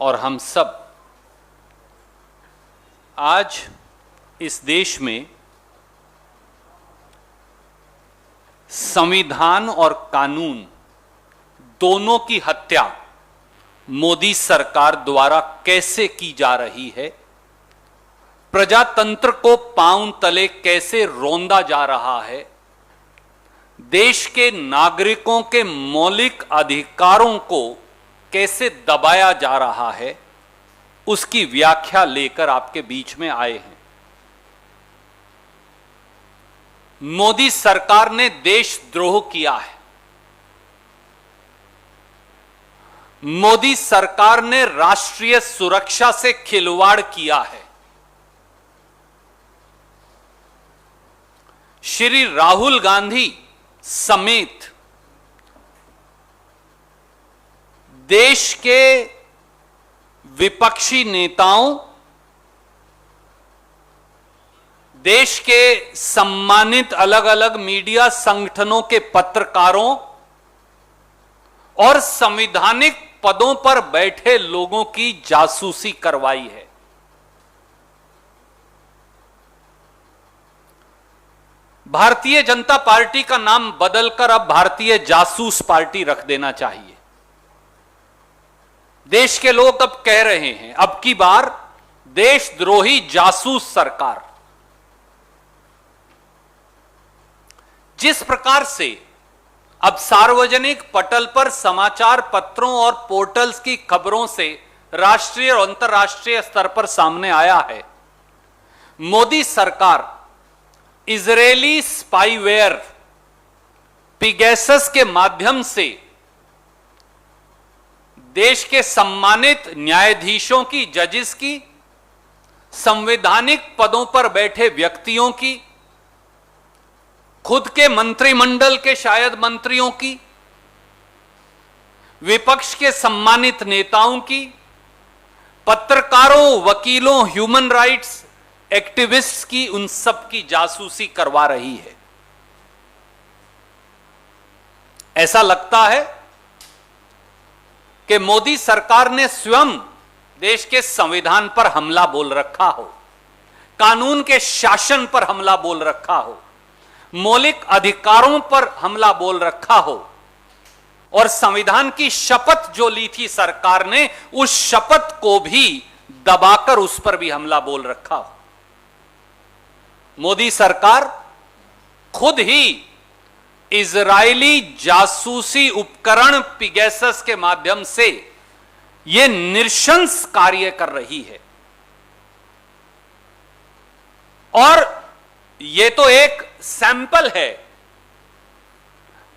और हम सब आज इस देश में संविधान और कानून दोनों की हत्या मोदी सरकार द्वारा कैसे की जा रही है, प्रजातंत्र को पांव तले कैसे रौंदा जा रहा है, देश के नागरिकों के मौलिक अधिकारों को कैसे दबाया जा रहा है, उसकी व्याख्या लेकर आपके बीच में आए हैं। मोदी सरकार ने देशद्रोह किया है। मोदी सरकार ने राष्ट्रीय सुरक्षा से खिलवाड़ किया है। श्री राहुल गांधी समेत देश के विपक्षी नेताओं, देश के सम्मानित अलग अलग मीडिया संगठनों के पत्रकारों और संवैधानिक पदों पर बैठे लोगों की जासूसी करवाई है। भारतीय जनता पार्टी का नाम बदलकर अब भारतीय जासूस पार्टी रख देना चाहिए। देश के लोग अब कह रहे हैं, अब की बार देशद्रोही जासूस सरकार। जिस प्रकार से अब सार्वजनिक पटल पर समाचार पत्रों और पोर्टल्स की खबरों से राष्ट्रीय और अंतर्राष्ट्रीय स्तर पर सामने आया है, मोदी सरकार इजरायली स्पाईवेयर पिगैसस के माध्यम से देश के सम्मानित न्यायाधीशों की, जजेस की, संवैधानिक पदों पर बैठे व्यक्तियों की, खुद के मंत्रिमंडल के शायद मंत्रियों की, विपक्ष के सम्मानित नेताओं की, पत्रकारों, वकीलों, ह्यूमन राइट्स एक्टिविस्ट्स की, उन सब की जासूसी करवा रही है। ऐसा लगता है कि मोदी सरकार ने स्वयं देश के संविधान पर हमला बोल रखा हो, कानून के शासन पर हमला बोल रखा हो, मौलिक अधिकारों पर हमला बोल रखा हो और संविधान की शपथ जो ली थी सरकार ने, उस शपथ को भी दबाकर उस पर भी हमला बोल रखा हो। मोदी सरकार खुद ही इजरायली जासूसी उपकरण पिगैसस के माध्यम से यह नृशंस कार्य कर रही है। और यह तो एक सैंपल है।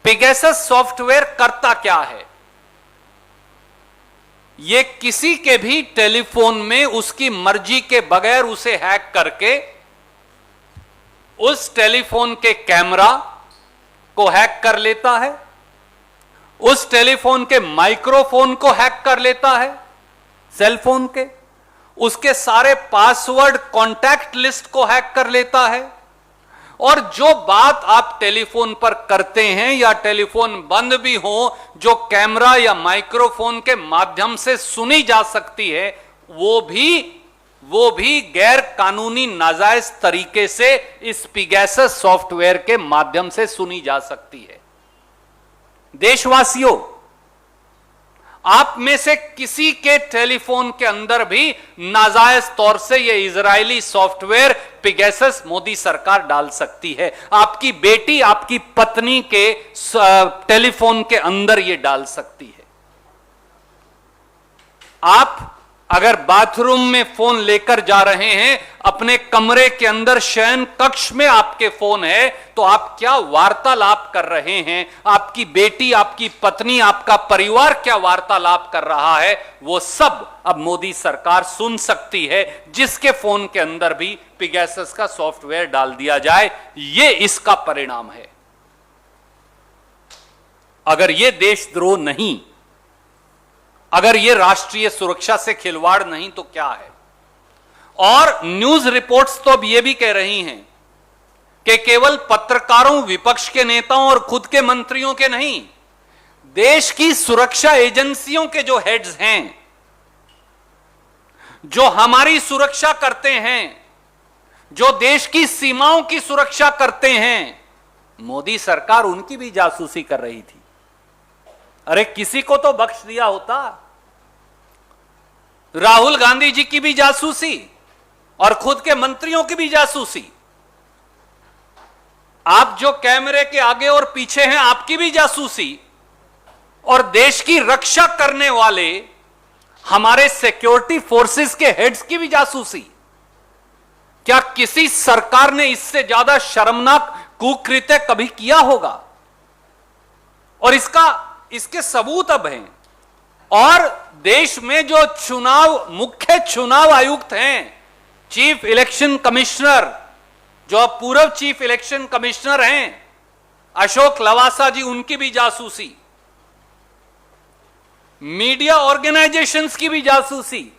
पिगैसस सॉफ्टवेयर करता क्या है? यह किसी के भी टेलीफोन में उसकी मर्जी के बगैर उसे हैक करके उस टेलीफोन के कैमरा को हैक कर लेता है, उस टेलीफोन के माइक्रोफोन को हैक कर लेता है, सेलफोन के, उसके सारे पासवर्ड, कॉन्टैक्ट लिस्ट को हैक कर लेता है, और जो बात आप टेलीफोन पर करते हैं या टेलीफोन बंद भी हो, जो कैमरा या माइक्रोफोन के माध्यम से सुनी जा सकती है, वो भी गैर कानूनी नाजायज तरीके से इस पिगैसस सॉफ्टवेयर के माध्यम से सुनी जा सकती है। देशवासियों, आप में से किसी के टेलीफोन के अंदर भी नाजायज तौर से यह इजरायली सॉफ्टवेयर पिगैसस मोदी सरकार डाल सकती है। आपकी बेटी, आपकी पत्नी के टेलीफोन के अंदर यह डाल सकती है। आप अगर बाथरूम में फोन लेकर जा रहे हैं, अपने कमरे के अंदर शयन कक्ष में आपके फोन है, तो आप क्या वार्तालाप कर रहे हैं, आपकी बेटी, आपकी पत्नी, आपका परिवार क्या वार्तालाप कर रहा है, वो सब अब मोदी सरकार सुन सकती है, जिसके फोन के अंदर भी पिगैसस का सॉफ्टवेयर डाल दिया जाए। ये इसका परिणाम है। अगर ये देशद्रोह नहीं, अगर ये राष्ट्रीय सुरक्षा से खिलवाड़ नहीं, तो क्या है? और न्यूज रिपोर्ट्स तो अब ये भी कह रही हैं कि केवल पत्रकारों, विपक्ष के नेताओं और खुद के मंत्रियों के नहीं, देश की सुरक्षा एजेंसियों के जो हेड्स हैं, जो हमारी सुरक्षा करते हैं, जो देश की सीमाओं की सुरक्षा करते हैं, मोदी सरकार उनकी भी जासूसी कर रही थी। अरे किसी को तो बख्श दिया होता। राहुल गांधी जी की भी जासूसी और खुद के मंत्रियों की भी जासूसी। आप जो कैमरे के आगे और पीछे हैं, आपकी भी जासूसी, और देश की रक्षा करने वाले हमारे सिक्योरिटी फोर्सेस के हेड्स की भी जासूसी। क्या किसी सरकार ने इससे ज्यादा शर्मनाक कुकृत्य कभी किया होगा? और इसके सबूत अब हैं। और देश में जो मुख्य चुनाव आयुक्त हैं, चीफ इलेक्शन कमिश्नर, जो अब पूर्व चीफ इलेक्शन कमिश्नर हैं अशोक लवासा जी, उनकी भी जासूसी। मीडिया ऑर्गेनाइजेशंस की भी जासूसी,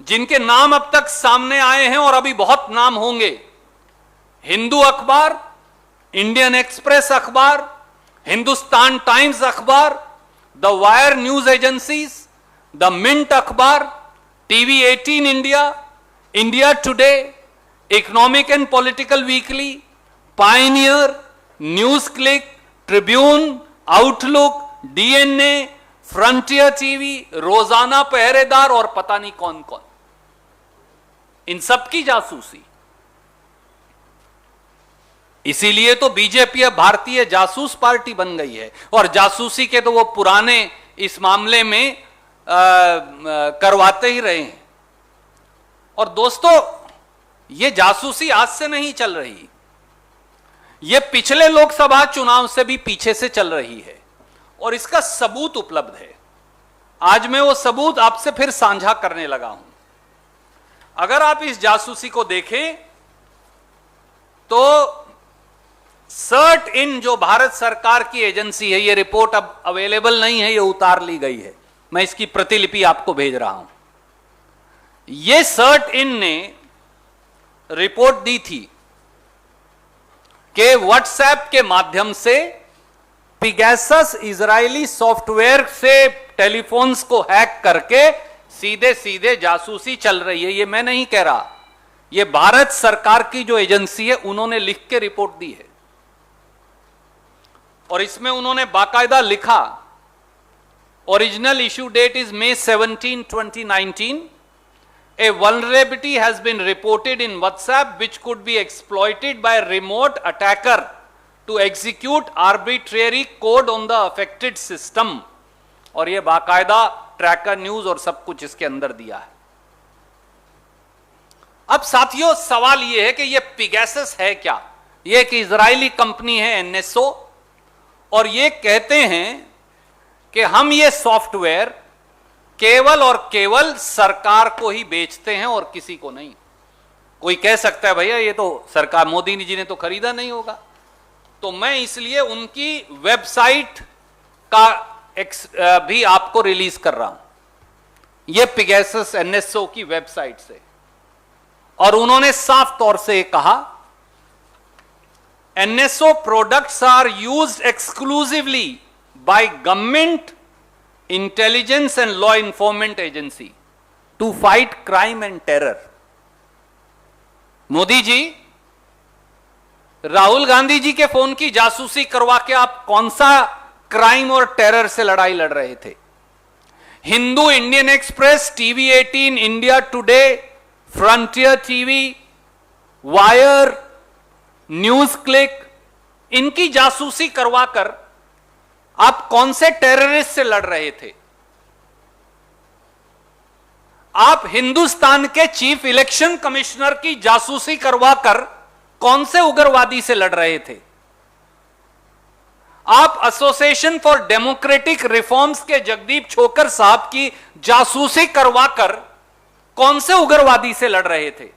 जिनके नाम अब तक सामने आए हैं और अभी बहुत नाम होंगे। हिंदू अखबार, इंडियन एक्सप्रेस अखबार, हिंदुस्तान टाइम्स अखबार, the Wire news agencies, the Mint अखबार, TV 18 India, India Today, Economic and Political Weekly, Pioneer, News Click, Tribune, Outlook, DNA, Frontier TV, Rozana Pehredar और पता नहीं कौन कौन, इन सब की जासूसी। इसीलिए तो बीजेपी अब भारतीय जासूस पार्टी बन गई है। और जासूसी के तो वो पुराने इस मामले में करवाते ही रहे हैं। और दोस्तों, ये जासूसी आज से नहीं चल रही, ये पिछले लोकसभा चुनाव से भी पीछे से चल रही है और इसका सबूत उपलब्ध है। आज मैं वो सबूत आपसे फिर साझा करने लगा हूं। अगर आप इस जासूसी को देखें तो सर्ट इन, जो भारत सरकार की एजेंसी है, ये रिपोर्ट अब अवेलेबल नहीं है, ये उतार ली गई है, मैं इसकी प्रतिलिपि आपको भेज रहा हूं। ये सर्ट इन ने रिपोर्ट दी थी कि व्हाट्सएप के माध्यम से पिगैसस इजरायली सॉफ्टवेयर से टेलीफोन्स को हैक करके सीधे सीधे जासूसी चल रही है। ये मैं नहीं कह रहा, ये भारत सरकार की जो एजेंसी है उन्होंने लिख के रिपोर्ट दी है। और इसमें उन्होंने बाकायदा लिखा, original issue date is May 17, 2019. A vulnerability has been reported in WhatsApp which could be exploited by a remote attacker to execute arbitrary code on the affected system. और ये बाकायदा ट्रैकर न्यूज और सब कुछ इसके अंदर दिया है। अब साथियों, सवाल ये है कि ये पिगैसस है क्या? ये एक इजरायली कंपनी है NSO, और ये कहते हैं कि हम ये सॉफ्टवेयर केवल और केवल सरकार को ही बेचते हैं और किसी को नहीं। कोई कह सकता है भैया ये तो सरकार, मोदी जी ने तो खरीदा नहीं होगा, तो मैं इसलिए उनकी वेबसाइट का भी आपको रिलीज कर रहा हूं, ये पिगैसस NSO की वेबसाइट से। और उन्होंने साफ तौर से कहा, NSO products are used exclusively by government, intelligence and law enforcement agency to fight crime and terror. Modi ji, Rahul Gandhi ji के फोन की जासूसी करवा के आप कौन सा क्राइम और टेरर से लड़ाई लड़ रहे थे? Hindu, Indian express, TV 18, India today, frontier TV, wire, news click, इनकी जासूसी करवाकर आप कौन से टेररिस्ट से लड़ रहे थे? आप हिंदुस्तान के चीफ इलेक्शन कमिश्नर की जासूसी करवाकर कौन से उग्रवादी से लड़ रहे थे? आप एसोसिएशन फॉर डेमोक्रेटिक रिफॉर्म्स के जगदीप छोकर साहब की जासूसी करवाकर कौन से उग्रवादी से लड़ रहे थे?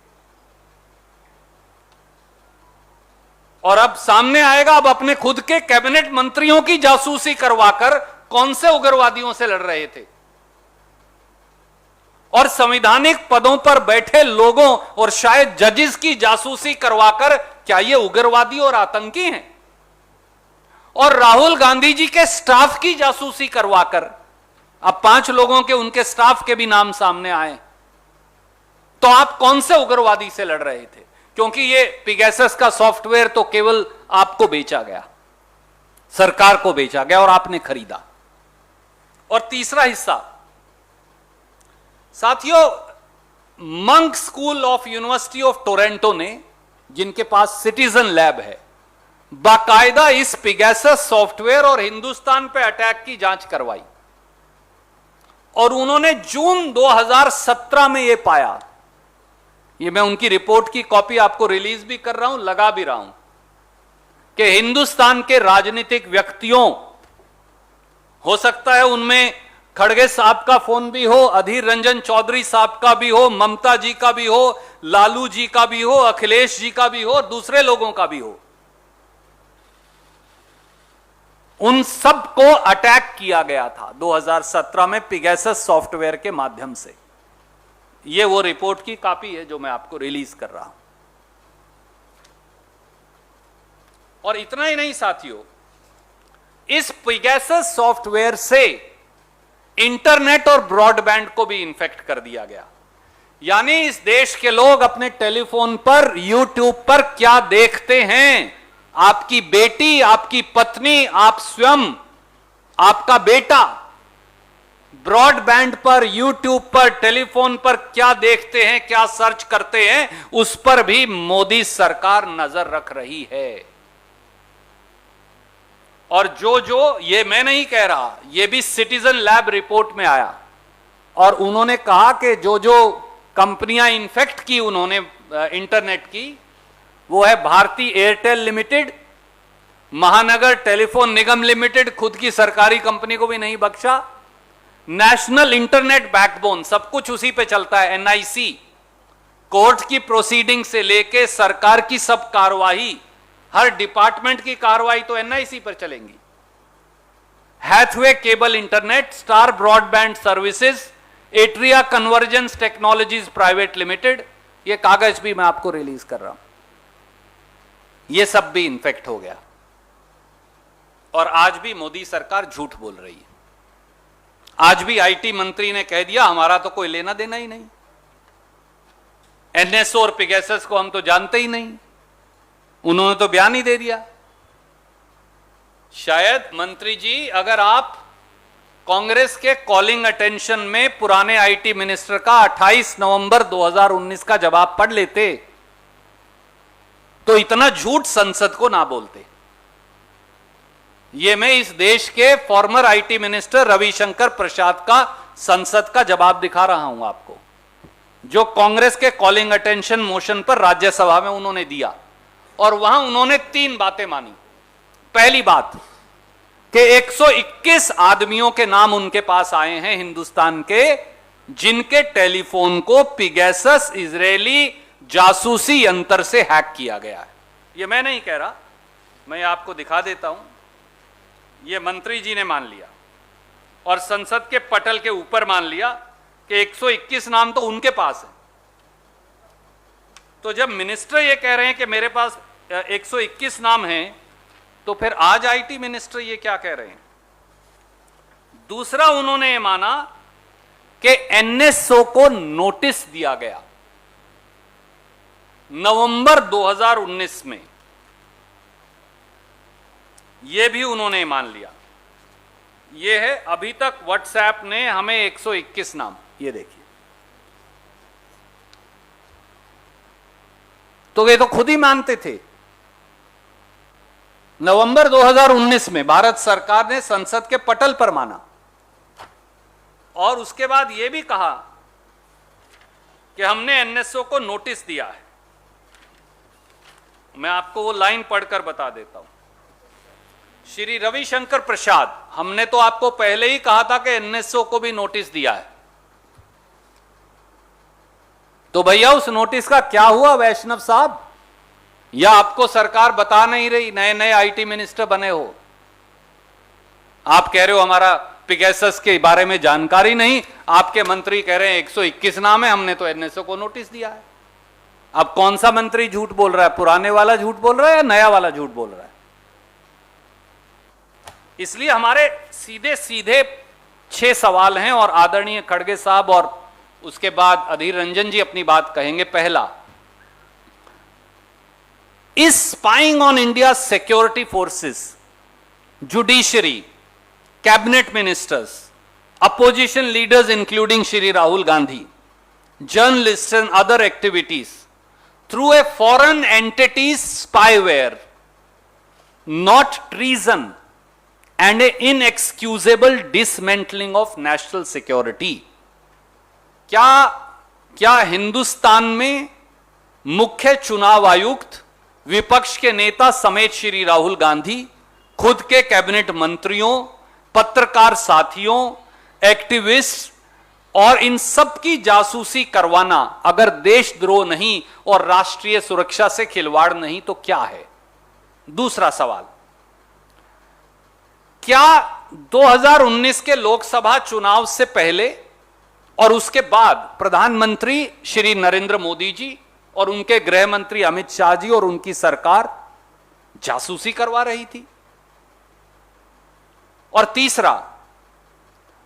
और अब सामने आएगा, अब अपने खुद के कैबिनेट मंत्रियों की जासूसी करवाकर कौन से उग्रवादियों से लड़ रहे थे? और संवैधानिक पदों पर बैठे लोगों और शायद जजेस की जासूसी करवाकर क्या ये उग्रवादी और आतंकी हैं? और राहुल गांधी जी के स्टाफ की जासूसी करवाकर अब 5 लोगों के उनके स्टाफ के भी नाम सामने आए, तो आप कौन से उग्रवादी से लड़ रहे थे? क्योंकि ये पिगैसस का सॉफ्टवेयर तो केवल आपको बेचा गया, सरकार को बेचा गया और आपने खरीदा। और तीसरा हिस्सा, साथियों, monk school of university of Toronto ने, जिनके पास सिटीजन लैब है, बाकायदा इस पिगैसस सॉफ्टवेयर और हिंदुस्तान पे अटैक की जांच करवाई और उन्होंने जून 2017 में यह पाया, ये मैं उनकी रिपोर्ट की कॉपी आपको रिलीज भी कर रहा हूं, लगा भी रहा हूं, कि हिंदुस्तान के राजनीतिक व्यक्तियों, हो सकता है उनमें खड़गे साहब का फोन भी हो, अधीर रंजन चौधरी साहब का भी हो, ममता जी का भी हो, लालू जी का भी हो, अखिलेश जी का भी हो, दूसरे लोगों का भी हो, उन सब को अटैक किया गया था 2017 में पिगैसस सॉफ्टवेयर के माध्यम से। यह वो रिपोर्ट की कॉपी है जो मैं आपको रिलीज कर रहा हूं। और इतना ही नहीं साथियों, इस पिगैसस सॉफ्टवेयर से इंटरनेट और ब्रॉडबैंड को भी इन्फेक्ट कर दिया गया। यानी इस देश के लोग अपने टेलीफोन पर, यूट्यूब पर क्या देखते हैं, आपकी बेटी, आपकी पत्नी, आप स्वयं, आपका बेटा ब्रॉडबैंड पर, यूट्यूब पर, टेलीफोन पर क्या देखते हैं, क्या सर्च करते हैं, उस पर भी मोदी सरकार नजर रख रही है। और जो ये मैं नहीं कह रहा, ये भी सिटीजन लैब रिपोर्ट में आया और उन्होंने कहा कि जो कंपनियां इन्फेक्ट की उन्होंने इंटरनेट की, वो है भारती एयरटेल लिमिटेड, महानगर टेलीफोन निगम लिमिटेड, खुद की सरकारी कंपनी को भी नहीं बख्शा, नेशनल इंटरनेट बैकबोन, सब कुछ उसी पे चलता है, एनआईसी, कोर्ट की प्रोसीडिंग से लेके सरकार की सब कार्रवाई, हर डिपार्टमेंट की कार्रवाई तो एनआईसी पर चलेंगी। Hathway cable internet, star broadband services, Atria convergence technologies private limited, ये कागज भी मैं आपको रिलीज कर रहा हूं, ये सब भी इन्फेक्ट हो गया। और आज भी मोदी सरकार झूठ बोल रही है। आज भी आईटी मंत्री ने कह दिया हमारा तो कोई लेना देना ही नहीं, एनएसओ और पिगैसस को हम तो जानते ही नहीं, उन्होंने तो बयान ही दे दिया। शायद मंत्री जी, अगर आप कांग्रेस के कॉलिंग अटेंशन में पुराने आईटी मिनिस्टर का 28 नवंबर 2019 का जवाब पढ़ लेते तो इतना झूठ संसद को ना बोलते। ये मैं इस देश के फॉर्मर आईटी मिनिस्टर रविशंकर प्रसाद का संसद का जवाब दिखा रहा हूं आपको, जो कांग्रेस के कॉलिंग अटेंशन मोशन पर राज्यसभा में उन्होंने दिया। और वहां उन्होंने 3 बातें मानी। पहली बात कि 121 आदमियों के नाम उनके पास आए हैं हिंदुस्तान के, जिनके टेलीफोन को पिगैसस इजरायली जासूसी यंत्र से हैक किया गया है। यह मैं नहीं कह रहा, मैं आपको दिखा देता हूं। यह मंत्री जी ने मान लिया और संसद के पटल के ऊपर मान लिया कि 121 नाम तो उनके पास है। तो जब मिनिस्टर ये कह रहे हैं कि मेरे पास 121 नाम हैं, तो फिर आज आईटी मिनिस्टर ये क्या कह रहे हैं? दूसरा, उन्होंने ये माना कि एनएसओ को नोटिस दिया गया नवंबर 2019 में, यह भी उन्होंने मान लिया। यह है अभी तक व्हाट्सएप ने हमें 121 नाम, ये देखिए, तो ये तो खुद ही मानते थे। नवंबर 2019 में भारत सरकार ने संसद के पटल पर माना और उसके बाद यह भी कहा कि हमने एनएसओ को नोटिस दिया है। मैं आपको वो लाइन पढ़कर बता देता हूं। श्री रविशंकर प्रसाद, हमने तो आपको पहले ही कहा था कि एनएसओ को भी नोटिस दिया है, तो भैया उस नोटिस का क्या हुआ वैष्णव साहब? या आपको सरकार बता नहीं रही? नए नए आईटी मिनिस्टर बने हो, आप कह रहे हो हमारा पिगैसस के बारे में जानकारी नहीं, आपके मंत्री कह रहे हैं 121 नाम है, हमने तो एनएसओ को नोटिस दिया है। अब कौन सा मंत्री झूठ बोल रहा है? पुराने वाला झूठ बोल रहा है या नया वाला झूठ बोल रहा है? इसलिए हमारे सीधे सीधे 6 सवाल हैं और आदरणीय खड़गे साहब और उसके बाद अधीर रंजन जी अपनी बात कहेंगे। पहला, is spying on India security forces, judiciary, cabinet ministers, opposition leaders including Shri Rahul Gandhi, journalists and other activities through a foreign entity's spyware, not treason and a inexcusable dismantling of national security। क्या हिंदुस्तान में मुख्य चुनाव आयुक्त, विपक्ष के नेता समेत श्री राहुल गांधी, खुद के कैबिनेट मंत्रियों, पत्रकार साथियों, एक्टिविस्ट और इन सब की जासूसी करवाना अगर देशद्रोह नहीं और राष्ट्रीय सुरक्षा से खिलवाड़ नहीं तो क्या है? दूसरा सवाल, क्या 2019 के लोकसभा चुनाव से पहले और उसके बाद प्रधानमंत्री श्री नरेंद्र मोदी जी और उनके गृह मंत्री अमित शाह जी और उनकी सरकार जासूसी करवा रही थी? और तीसरा,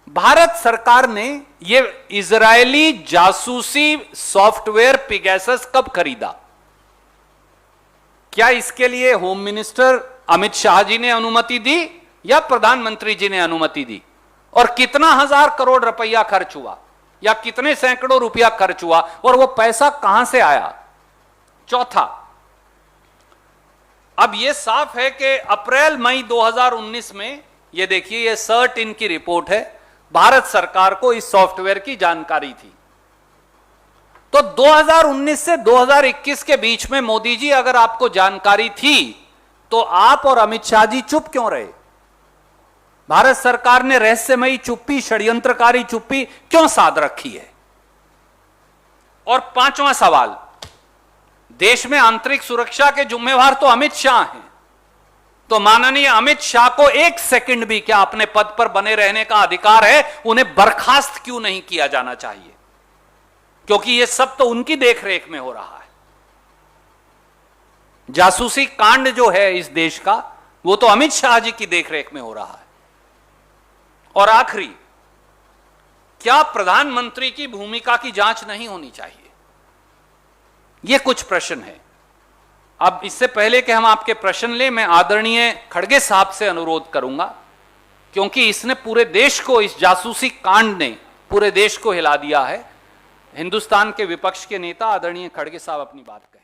भारत सरकार ने यह इजरायली जासूसी सॉफ्टवेयर पिगैसस कब खरीदा? क्या इसके लिए होम मिनिस्टर अमित शाह जी ने अनुमति दी या प्रधानमंत्री जी ने अनुमति दी? और कितना हजार करोड़ रुपया खर्च हुआ या कितने सैकड़ों रुपया खर्च हुआ और वो पैसा कहां से आया? चौथा, अब यह साफ है कि अप्रैल मई 2019 में, यह देखिए, यह सर्ट इन की रिपोर्ट है, भारत सरकार को इस सॉफ्टवेयर की जानकारी थी। तो 2019 से 2021 के बीच में मोदी जी अगर आपको जानकारी थी तो आप और अमित शाह जी चुप क्यों रहे? भारत सरकार ने रहस्यमयी चुप्पी, षड्यंत्रकारी चुप्पी क्यों साध रखी है? और पांचवां सवाल, देश में आंतरिक सुरक्षा के जिम्मेवार तो अमित शाह हैं, तो माननीय अमित शाह को एक सेकंड भी क्या अपने पद पर बने रहने का अधिकार है? उन्हें बर्खास्त क्यों नहीं किया जाना चाहिए? क्योंकि यह सब तो उनकी देखरेख में हो रहा है। जासूसी कांड जो है इस देश का, वो तो अमित शाह जी की देखरेख में हो रहा है। और आखिरी, क्या प्रधानमंत्री की भूमिका की जांच नहीं होनी चाहिए? ये कुछ प्रश्न है। अब इससे पहले कि हम आपके प्रश्न लें, मैं आदरणीय खड़गे साहब से अनुरोध करूंगा, क्योंकि इसने पूरे देश को, इस जासूसी कांड ने पूरे देश को हिला दिया है। हिंदुस्तान के विपक्ष के नेता आदरणीय खड़गे साहब अपनी बात करें।